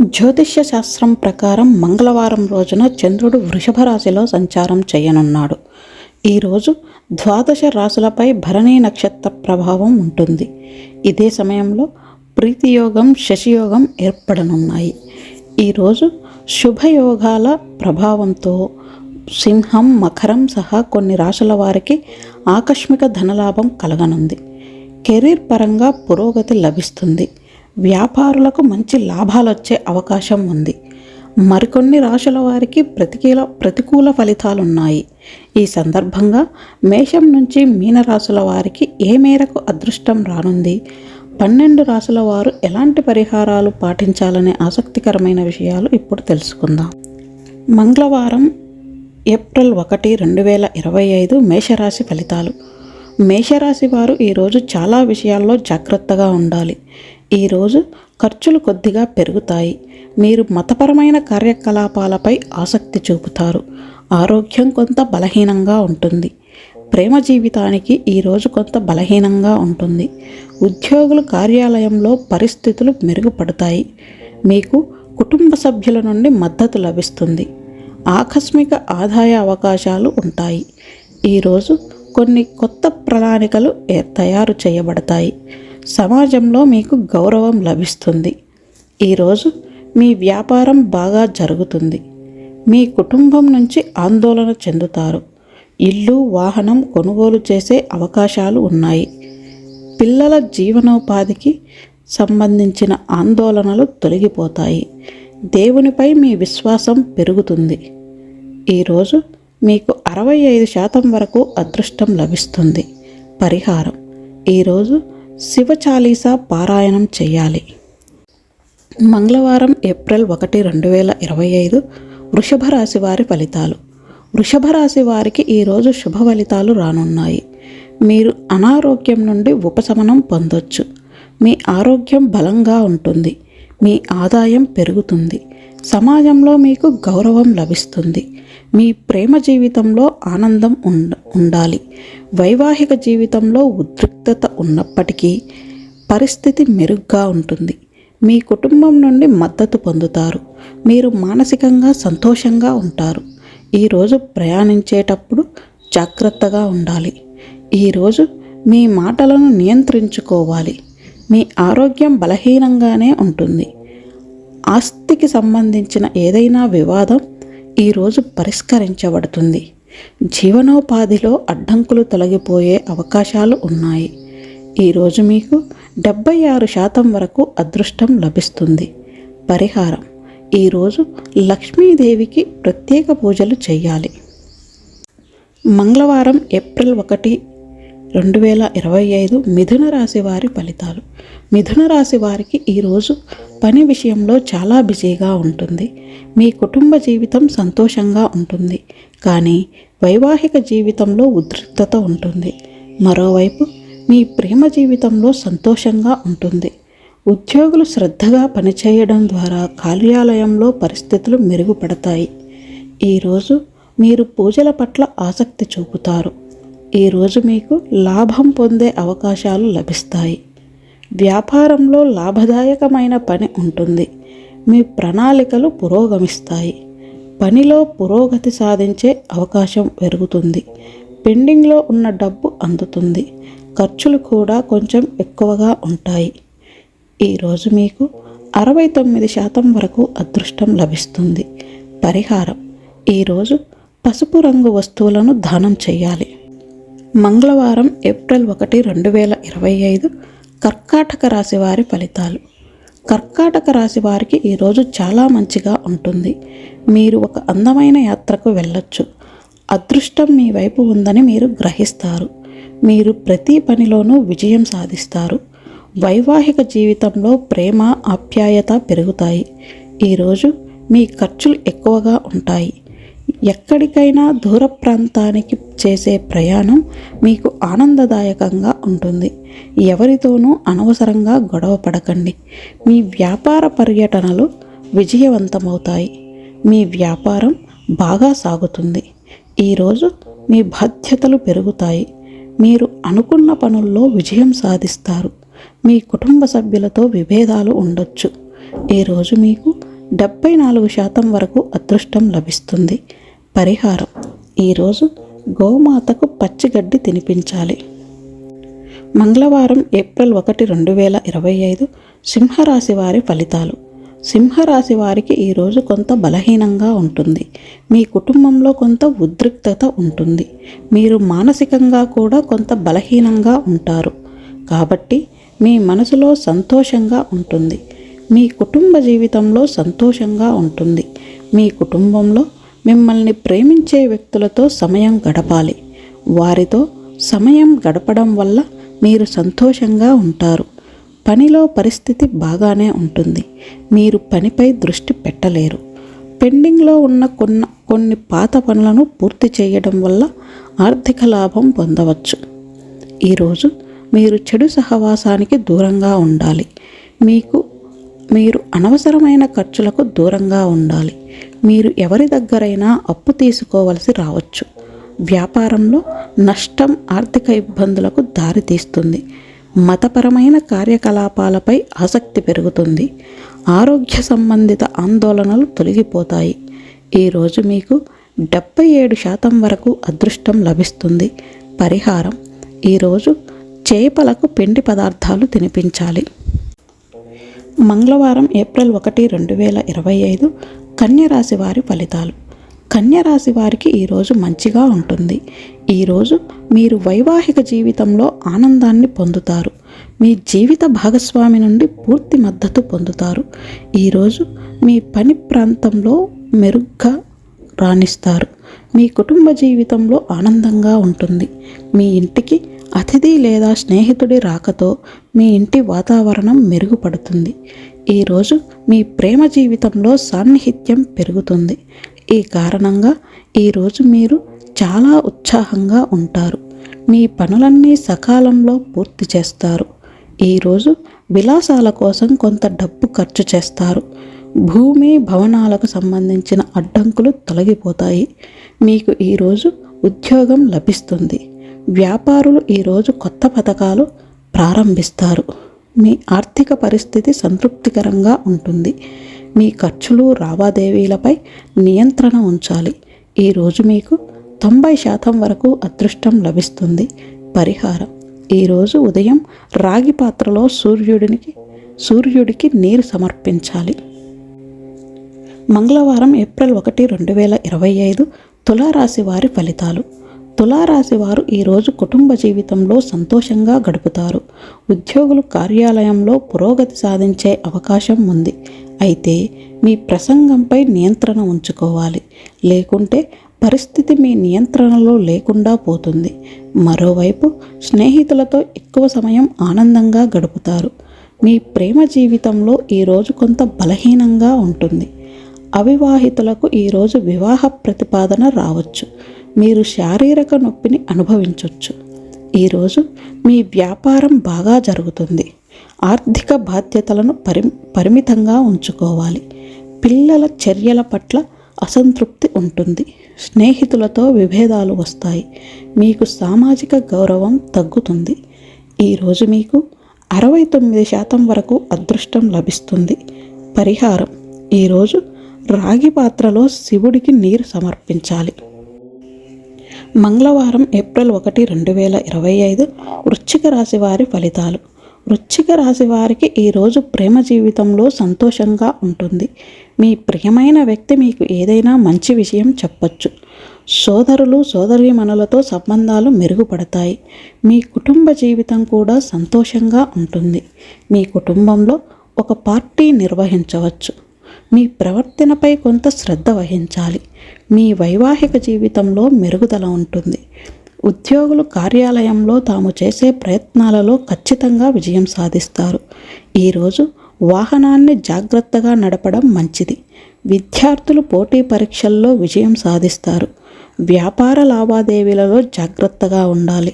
జ్యోతిష్య శాస్త్రం ప్రకారం మంగళవారం రోజున చంద్రుడు వృషభ రాశిలో సంచారం చేయనున్నాడు. ఈరోజు ద్వాదశ రాశులపై భరణీ నక్షత్ర ప్రభావం ఉంటుంది. ఇదే సమయంలో ప్రీతియోగం, శశియోగం ఏర్పడనున్నాయి. ఈరోజు శుభయోగాల ప్రభావంతో సింహం, మకరం సహా కొన్ని రాశుల వారికి ఆకస్మిక ధనలాభం కలగనుంది. కెరీర్ పరంగా పురోగతి లభిస్తుంది. వ్యాపారులకు మంచి లాభాలు వచ్చే అవకాశం ఉంది. మరికొన్ని రాశుల వారికి ప్రతికూల ఫలితాలున్నాయి. ఈ సందర్భంగా మేషం నుంచి మీనరాశుల వారికి ఏ మేరకు అదృష్టం రానుంది, 12 రాశుల వారు ఎలాంటి పరిహారాలు పాటించాలనే ఆసక్తికరమైన విషయాలు ఇప్పుడు తెలుసుకుందాం. మంగళవారం ఏప్రిల్ 1, 2025 మేషరాశి ఫలితాలు. మేషరాశి వారు ఈరోజు చాలా విషయాల్లో జాగ్రత్తగా ఉండాలి. ఈరోజు ఖర్చులు కొద్దిగా పెరుగుతాయి. మీరు మతపరమైన కార్యకలాపాలపై ఆసక్తి చూపుతారు. ఆరోగ్యం కొంత బలహీనంగా ఉంటుంది. ప్రేమ జీవితానికి ఈరోజు కొంత బలహీనంగా ఉంటుంది. ఉద్యోగులు కార్యాలయంలో పరిస్థితులు మెరుగుపడతాయి. మీకు కుటుంబ సభ్యుల నుండి మద్దతు లభిస్తుంది. ఆకస్మిక ఆదాయ అవకాశాలు ఉంటాయి. ఈరోజు కొన్ని కొత్త ప్రణాళికలు తయారు చేయబడతాయి. సమాజంలో మీకు గౌరవం లభిస్తుంది. ఈరోజు మీ వ్యాపారం బాగా జరుగుతుంది. మీ కుటుంబం నుంచి ఆందోళన చెందుతారు. ఇల్లు, వాహనం కొనుగోలు చేసే అవకాశాలు ఉన్నాయి. పిల్లల జీవనోపాధికి సంబంధించిన ఆందోళనలు తొలగిపోతాయి. దేవునిపై మీ విశ్వాసం పెరుగుతుంది. ఈరోజు మీకు 65% వరకు అదృష్టం లభిస్తుంది. పరిహారం: ఈరోజు శివ చాలీసా పారాయణం చేయాలి. మంగళవారం ఏప్రిల్ 1, 2025 వృషభ రాశి వారి ఫలితాలు. వృషభ రాశి వారికి ఈరోజు శుభ ఫలితాలు రానున్నాయి. మీరు అనారోగ్యం నుండి ఉపశమనం పొందొచ్చు. మీ ఆరోగ్యం బలంగా ఉంటుంది. మీ ఆదాయం పెరుగుతుంది. సమాజంలో మీకు గౌరవం లభిస్తుంది. మీ ప్రేమ జీవితంలో ఆనందం ఉండాలి. వైవాహిక జీవితంలో ఉద్రిక్తత ఉన్నప్పటికీ పరిస్థితి మెరుగ్గా ఉంటుంది. మీ కుటుంబం నుండి మద్దతు పొందుతారు. మీరు మానసికంగా సంతోషంగా ఉంటారు. ఈరోజు ప్రయాణించేటప్పుడు జాగ్రత్తగా ఉండాలి. ఈరోజు మీ మాటలను నియంత్రించుకోవాలి. మీ ఆరోగ్యం బలహీనంగానే ఉంటుంది. ఆస్తికి సంబంధించిన ఏదైనా వివాదం ఈరోజు పరిష్కరించబడుతుంది. జీవనోపాధిలో అడ్డంకులు అవకాశాలు ఉన్నాయి. ఈరోజు మీకు 76% వరకు అదృష్టం లభిస్తుంది. పరిహారం: ఈరోజు లక్ష్మీదేవికి ప్రత్యేక పూజలు చేయాలి. మంగళవారం ఏప్రిల్ 1, 2025 మిథున రాశి వారి ఫలితాలు. మిథున రాశి వారికి ఈరోజు పని విషయంలో చాలా బిజీగా ఉంటుంది. మీ కుటుంబ జీవితం సంతోషంగా ఉంటుంది, కానీ వైవాహిక జీవితంలో ఉద్రిక్తత ఉంటుంది. మరోవైపు మీ ప్రేమ జీవితంలో సంతోషంగా ఉంటుంది. ఉద్యోగులు శ్రద్ధగా పనిచేయడం ద్వారా కార్యాలయంలో పరిస్థితులు మెరుగుపడతాయి. ఈరోజు మీరు పూజల పట్ల ఆసక్తి చూపుతారు. ఈరోజు మీకు లాభం పొందే అవకాశాలు లభిస్తాయి. వ్యాపారంలో లాభదాయకమైన పని ఉంటుంది. మీ ప్రణాళికలు పురోగమిస్తాయి. పనిలో పురోగతి సాధించే అవకాశం పెరుగుతుంది. పెండింగ్లో ఉన్న డబ్బు అందుతుంది. ఖర్చులు కూడా కొంచెం ఎక్కువగా ఉంటాయి. ఈరోజు మీకు 69% వరకు అదృష్టం లభిస్తుంది. పరిహారం: ఈరోజు పసుపు రంగు వస్తువులను దానం చేయాలి. మంగళవారం ఏప్రిల్ 1, 2025 కర్కాటక రాశి వారి ఫలితాలు. కర్కాటక రాశి వారికి ఈరోజు చాలా మంచిగా ఉంటుంది. మీరు ఒక అందమైన యాత్రకు వెళ్ళొచ్చు. అదృష్టం మీ వైపు ఉందని మీరు గ్రహిస్తారు. మీరు ప్రతి పనిలోనూ విజయం సాధిస్తారు. వైవాహిక జీవితంలో ప్రేమ, ఆప్యాయత పెరుగుతాయి. ఈరోజు మీ ఖర్చులు ఎక్కువగా ఉంటాయి. ఎక్కడికైనా దూర ప్రాంతానికి చేసే ప్రయాణం మీకు ఆనందదాయకంగా ఉంటుంది. ఎవరితోనూ అనవసరంగా గొడవ పడకండి. మీ వ్యాపార పర్యటనలు విజయవంతమవుతాయి. మీ వ్యాపారం బాగా సాగుతుంది. ఈరోజు మీ బాధ్యతలు పెరుగుతాయి. మీరు అనుకున్న పనుల్లో విజయం సాధిస్తారు. మీ కుటుంబ సభ్యులతో విభేదాలు ఉండొచ్చు. ఈరోజు మీకు 74% వరకు అదృష్టం లభిస్తుంది. పరిహారం: ఈరోజు గోమాతకు పచ్చిగడ్డి తినిపించాలి. మంగళవారం ఏప్రిల్ 1, 2025 సింహరాశి వారి ఫలితాలు. సింహరాశి వారికి ఈరోజు కొంత బలహీనంగా ఉంటుంది. మీ కుటుంబంలో కొంత ఉద్రిక్తత ఉంటుంది. మీరు మానసికంగా కూడా కొంత బలహీనంగా ఉంటారు. కాబట్టి మీ మనసులో సంతోషంగా ఉంటుంది. మీ కుటుంబ జీవితంలో సంతోషంగా ఉంటుంది. మీ కుటుంబంలో మిమ్మల్ని ప్రేమించే వ్యక్తులతో సమయం గడపాలి. వారితో సమయం గడపడం వల్ల మీరు సంతోషంగా ఉంటారు. పనిలో పరిస్థితి బాగానే ఉంటుంది. మీరు పనిపై దృష్టి పెట్టలేరు. పెండింగ్లో ఉన్న కొన్ని పాత పనులను పూర్తి చేయడం వల్ల ఆర్థిక లాభం పొందవచ్చు. ఈరోజు మీరు చెడు సహవాసానికి దూరంగా ఉండాలి. మీరు అనవసరమైన ఖర్చులకు దూరంగా ఉండాలి. మీరు ఎవరి దగ్గరైనా అప్పు తీసుకోవలసి రావచ్చు. వ్యాపారంలో నష్టం ఆర్థిక ఇబ్బందులకు దారితీస్తుంది. మతపరమైన కార్యకలాపాలపై ఆసక్తి పెరుగుతుంది. ఆరోగ్య సంబంధిత ఆందోళనలు తొలగిపోతాయి. ఈరోజు మీకు 77% వరకు అదృష్టం లభిస్తుంది. పరిహారం: ఈరోజు చేపలకు పిండి పదార్థాలు తినిపించాలి. మంగళవారం ఏప్రిల్ 1, 2025 కన్యరాశి వారి ఫలితాలు. కన్యరాశి వారికి ఈరోజు మంచిగా ఉంటుంది. ఈరోజు మీరు వైవాహిక జీవితంలో ఆనందాన్ని పొందుతారు. మీ జీవిత భాగస్వామి నుండి పూర్తి మద్దతు పొందుతారు. ఈరోజు మీ పని ప్రాంతంలో మెరుగ్గా రాణిస్తారు. మీ కుటుంబ జీవితంలో ఆనందంగా ఉంటుంది. మీ ఇంటికి అతిథి లేదా స్నేహితుడి రాకతో మీ ఇంటి వాతావరణం మెరుగుపడుతుంది. ఈరోజు మీ ప్రేమ జీవితంలో సాన్నిహిత్యం పెరుగుతుంది. ఈ కారణంగా ఈరోజు మీరు చాలా ఉత్సాహంగా ఉంటారు. మీ పనులన్నీ సకాలంలో పూర్తి చేస్తారు. ఈరోజు విలాసాల కోసం కొంత డబ్బు ఖర్చు చేస్తారు. భూమి భవనాలకు సంబంధించిన అడ్డంకులు తొలగిపోతాయి. మీకు ఈరోజు ఉద్యోగం లభిస్తుంది. వ్యాపారులు ఈరోజు కొత్త పథకాలు ప్రారంభిస్తారు. మీ ఆర్థిక పరిస్థితి సంతృప్తికరంగా ఉంటుంది. మీ ఖర్చులు లావాదేవీలపై నియంత్రణ ఉంచాలి. ఈరోజు మీకు 90% వరకు అదృష్టం లభిస్తుంది. పరిహారం: ఈరోజు ఉదయం రాగి పాత్రలో సూర్యుడికి నీరు సమర్పించాలి. మంగళవారం ఏప్రిల్ 1, 2025 తులారాశి వారి ఫలితాలు. తులారాశి వారు ఈరోజు కుటుంబ జీవితంలో సంతోషంగా గడుపుతారు. ఉద్యోగులు కార్యాలయంలో పురోగతి సాధించే అవకాశం ఉంది. అయితే మీ ప్రసంగంపై నియంత్రణ ఉంచుకోవాలి. లేకుంటే పరిస్థితి మీ నియంత్రణలో లేకుండా పోతుంది. మరోవైపు స్నేహితులతో ఎక్కువ సమయం ఆనందంగా గడుపుతారు. మీ ప్రేమ జీవితంలో ఈరోజు కొంత బలహీనంగా ఉంటుంది. అవివాహితులకు ఈరోజు వివాహ ప్రతిపాదన రావచ్చు. మీరు శారీరక నొప్పిని అనుభవించవచ్చు. ఈరోజు మీ వ్యాపారం బాగా జరుగుతుంది. ఆర్థిక బాధ్యతలను పరిమితంగా ఉంచుకోవాలి. పిల్లల చర్యల పట్ల అసంతృప్తి ఉంటుంది. స్నేహితులతో విభేదాలు వస్తాయి. మీకు సామాజిక గౌరవం తగ్గుతుంది. ఈరోజు మీకు 69% వరకు అదృష్టం లభిస్తుంది. పరిహారం: ఈరోజు రాగి పాత్రలో శివుడికి నీరు సమర్పించాలి. మంగళవారం ఏప్రిల్ 1, 2025 వృశ్చిక రాశి వారి ఫలితాలు. వృశ్చిక రాశి వారికి ఈరోజు ప్రేమ జీవితంలో సంతోషంగా ఉంటుంది. మీ ప్రియమైన వ్యక్తి మీకు ఏదైనా మంచి విషయం చెప్పొచ్చు. సోదరులు సోదరీమణులతో సంబంధాలు మెరుగుపడతాయి. మీ కుటుంబ జీవితం కూడా సంతోషంగా ఉంటుంది. మీ కుటుంబంలో ఒక పార్టీ నిర్వహించవచ్చు. మీ ప్రవర్తనపై కొంత శ్రద్ధ వహించాలి. మీ వైవాహిక జీవితంలో మెరుగుదల ఉంటుంది. ఉద్యోగులు కార్యాలయంలో తాము చేసే ప్రయత్నాలలో ఖచ్చితంగా విజయం సాధిస్తారు. ఈరోజు వాహనాన్ని జాగ్రత్తగా నడపడం మంచిది. విద్యార్థులు పోటీ పరీక్షల్లో విజయం సాధిస్తారు. వ్యాపార లావాదేవీలలో జాగ్రత్తగా ఉండాలి.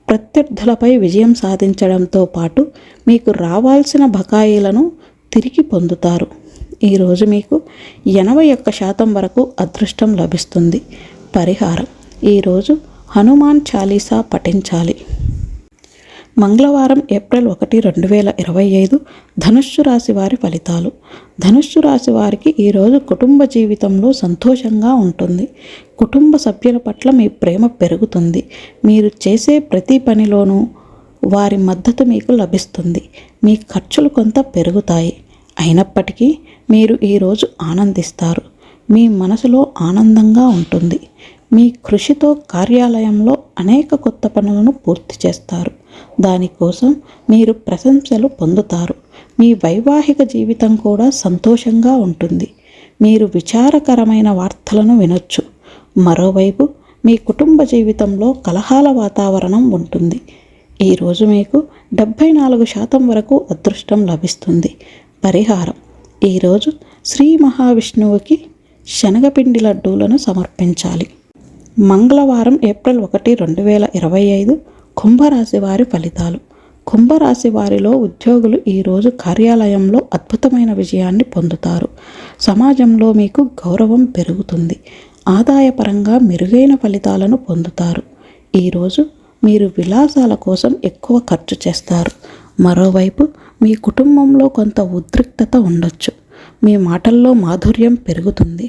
ప్రత్యర్థులపై విజయం సాధించడంతో పాటు మీకు రావాల్సిన బకాయిలను తిరిగి పొందుతారు. ఈరోజు మీకు 81% వరకు అదృష్టం లభిస్తుంది. పరిహారం: ఈరోజు హనుమాన్ చాలీసా పఠించాలి. మంగళవారం ఏప్రిల్ 1, 2025 ధనుస్సు రాశి వారి ఫలితాలు. ధనుస్సు రాశి వారికి ఈరోజు కుటుంబ జీవితంలో సంతోషంగా ఉంటుంది. కుటుంబ సభ్యుల పట్ల మీ ప్రేమ పెరుగుతుంది. మీరు చేసే ప్రతి పనిలోనూ వారి మద్దతు మీకు లభిస్తుంది. మీ ఖర్చులు కొంత పెరుగుతాయి. అయినప్పటికీ మీరు ఈరోజు ఆనందిస్తారు. మీ మనసులో ఆనందంగా ఉంటుంది. మీ కృషితో కార్యాలయంలో అనేక కొత్త పనులను పూర్తి చేస్తారు. దానికోసం మీరు ప్రశంసలు పొందుతారు. మీ వైవాహిక జీవితం కూడా సంతోషంగా ఉంటుంది. మీరు విచారకరమైన వార్తలను వినొచ్చు. మరోవైపు మీ కుటుంబ జీవితంలో కలహాల వాతావరణం ఉంటుంది. ఈరోజు మీకు 74% వరకు అదృష్టం లభిస్తుంది. పరిహారం: ఈరోజు శ్రీ మహావిష్ణువుకి శనగపిండి లడ్డూలను సమర్పించాలి. మంగళవారం ఏప్రిల్ 1, 2025 కుంభరాశి వారి ఫలితాలు. కుంభరాశి వారిలో ఉద్యోగులు ఈరోజు కార్యాలయంలో అద్భుతమైన విజయాన్ని పొందుతారు. సమాజంలో మీకు గౌరవం పెరుగుతుంది. ఆదాయపరంగా మెరుగైన ఫలితాలను పొందుతారు. ఈరోజు మీరు విలాసాల కోసం ఎక్కువ ఖర్చు చేస్తారు. మరోవైపు మీ కుటుంబంలో కొంత ఉద్రిక్తత ఉండొచ్చు. మీ మాటల్లో మాధుర్యం పెరుగుతుంది.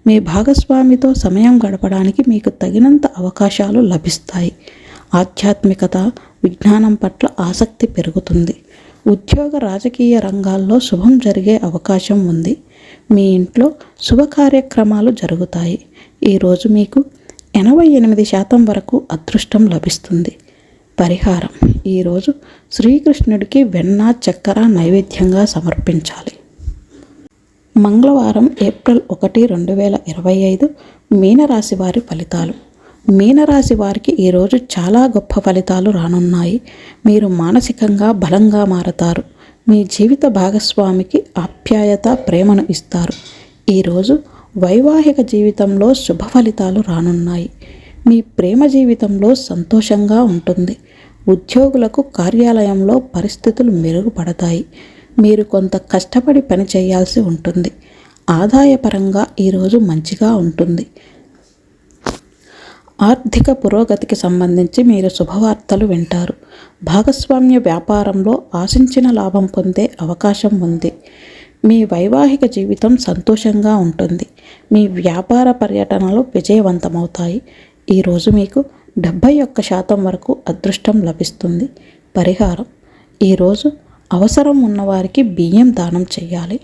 మీ భాగస్వామితో సమయం గడపడానికి మీకు తగినంత అవకాశాలు లభిస్తాయి. ఆధ్యాత్మికత, విజ్ఞానం పట్ల ఆసక్తి పెరుగుతుంది. ఉద్యోగ రాజకీయ రంగాల్లో శుభం జరిగే అవకాశం ఉంది. మీ ఇంట్లో శుభ కార్యక్రమాలు జరుగుతాయి. ఈరోజు మీకు 88% వరకు అదృష్టం లభిస్తుంది. పరిహారం: ఈరోజు శ్రీకృష్ణుడికి వెన్న, చక్కెర నైవేద్యంగా సమర్పించాలి. మంగళవారం ఏప్రిల్ 1, 2025 మీనరాశి వారి ఫలితాలు. మీనరాశి వారికి ఈరోజు చాలా గొప్ప ఫలితాలు రానున్నాయి. మీరు మానసికంగా బలంగా మారతారు. మీ జీవిత భాగస్వామికి ఆప్యాయత, ప్రేమను ఇస్తారు. ఈరోజు వైవాహిక జీవితంలో శుభ ఫలితాలు రానున్నాయి. మీ ప్రేమ జీవితంలో సంతోషంగా ఉంటుంది. ఉద్యోగులకు కార్యాలయంలో పరిస్థితులు మెరుగుపడతాయి. మీరు కొంత కష్టపడి పని చేయాల్సి ఉంటుంది. ఆదాయపరంగా ఈరోజు మంచిగా ఉంటుంది. ఆర్థిక పురోగతికి సంబంధించి మీరు శుభవార్తలు వింటారు. భాగస్వామ్య వ్యాపారంలో ఆశించిన లాభం పొందే అవకాశం ఉంది. మీ వైవాహిక జీవితం సంతోషంగా ఉంటుంది. మీ వ్యాపార పర్యటనలు విజయవంతమవుతాయి. ఈరోజు మీకు 71% వరకు అదృష్టం లభిస్తుంది. పరిహారం: ఈరోజు అవసరం ఉన్నవారికి బియ్యం దానం చేయాలి.